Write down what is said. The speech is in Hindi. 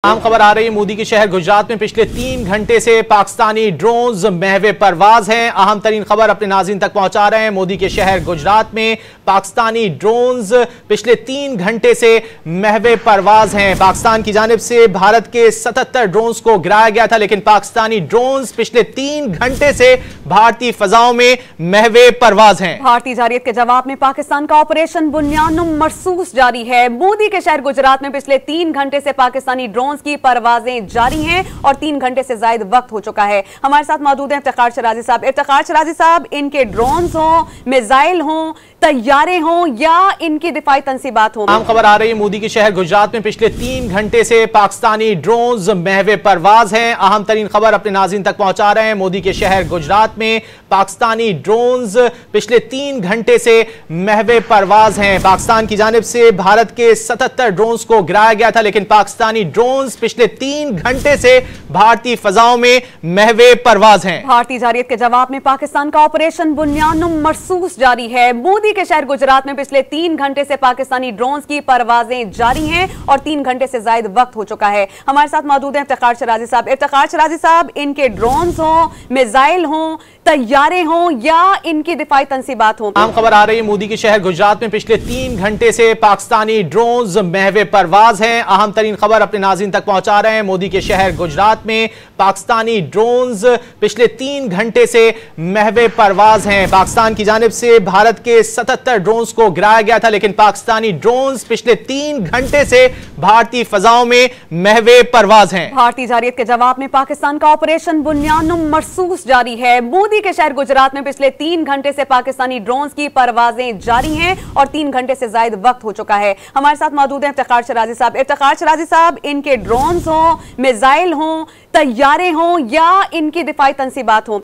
आम खबर आ रही है। मोदी के शहर गुजरात में पिछले 3 घंटे से पाकिस्तानी ड्रोन्स महवे परवाज हैं। अहम तरीन खबर अपने नाज़रीन तक पहुंचा रहे हैं। मोदी के शहर गुजरात में पाकिस्तानी ड्रोन्स पिछले 3 घंटे से महवे परवाज हैं। पाकिस्तान की जानिब से भारत के 77 ड्रोन्स को गिराया गया था, लेकिन पाकिस्तानी ड्रोन्स पिछले 3 घंटे से भारतीय फजाओं में महवे परवाज हैं। भारतीय जारियत के जवाब में पाकिस्तान का ऑपरेशन बुनियानुम मरसूस जारी है। मोदी के शहर गुजरात में पिछले 3 घंटे से पाकिस्तानी ड्रोन्स की परवाजें जारी हैं और 3 घंटे से ज्यादा वक्त हो चुका है। हमारे साथ मौजूद हैं इफ्तिखार शराजी साहब। इफ्तिखार शराजी साहब, इनके ड्रोन्स हों, मिसाइल हों, तैयारे हों या इनकी दिफाई तंसीबात हों, आम खबर आ रही है। मोदी के शहर गुजरात में पिछले 3 घंटे से पाकिस्तानी ड्रोन्स महवे परवाज हैं। अहम तरीन खबर अपने नाज़रीन तक पहुंचा रहे हैं। मोदी के शहर गुजरात में पाकिस्तानी ड्रोन्स पिछले 3 घंटे से महवे परवाज हैं। पाकिस्तान की जानिब से भारत के 77 ड्रोन्स को गिराया गया था, लेकिन पाकिस्तानी ड्रोन्स पिछले 3 घंटे से भारतीय फजाओं में महवे परवाज हैं। भारतीय जारियत के जवाब में पाकिस्तान का ऑपरेशन बुनियानुम मरसूस जारी है। मोदी के शहर गुजरात में पिछले 3 घंटे से पाकिस्तानी ड्रोन्स की परवाजें जारी हैं और 3 घंटे से ज्यादा वक्त हो चुका है। हमारे साथ मौजूद हैं इफ्तिखार शराजी साहब। इफ्तिखार शराजी साहब, इनके ड्रोन्स हों, मिसाइल हों, तैयारे हों या इनकी दिफाई तंसीबात हों, आम खबर आ रही है। मोदी के शहर गुजरात में पिछले 3 घंटे से पाकिस्तानी ड्रोन्स महवे परवाज हैं। अहम तरीन खबर अपने नाज़रीन तक पहुंचा रहे हैं। मोदी के शहर गुजरात में पाकिस्तानी ड्रोन्स पिछले 3 घंटे से महवे परवाज हैं। पाकिस्तान की जानिब से भारत के 77 ड्रोन्स को गिराया गया था, लेकिन पाकिस्तानी ड्रोन्स पिछले 3 घंटे से भारतीय फजाओं में महवे परवाज हैं। भारतीय जारियत के जवाब में पाकिस्तान का ऑपरेशन बुनियानुम मरसूस जारी है। मोदी के शहर गुजरात में पिछले 3 घंटे से पाकिस्तानी ड्रोन्स की परवाजें जारी हैं और 3 घंटे से ज्यादा वक्त हो चुका है। हमारे साथ मौजूद हैं इफ्तिखार शराजी साहब। इफ्तिखार शराजी साहब, इनके ड्रोन्स हों, मिसाइल हों, तैयारे हों या इनकी दिफाई तंसीबात हों,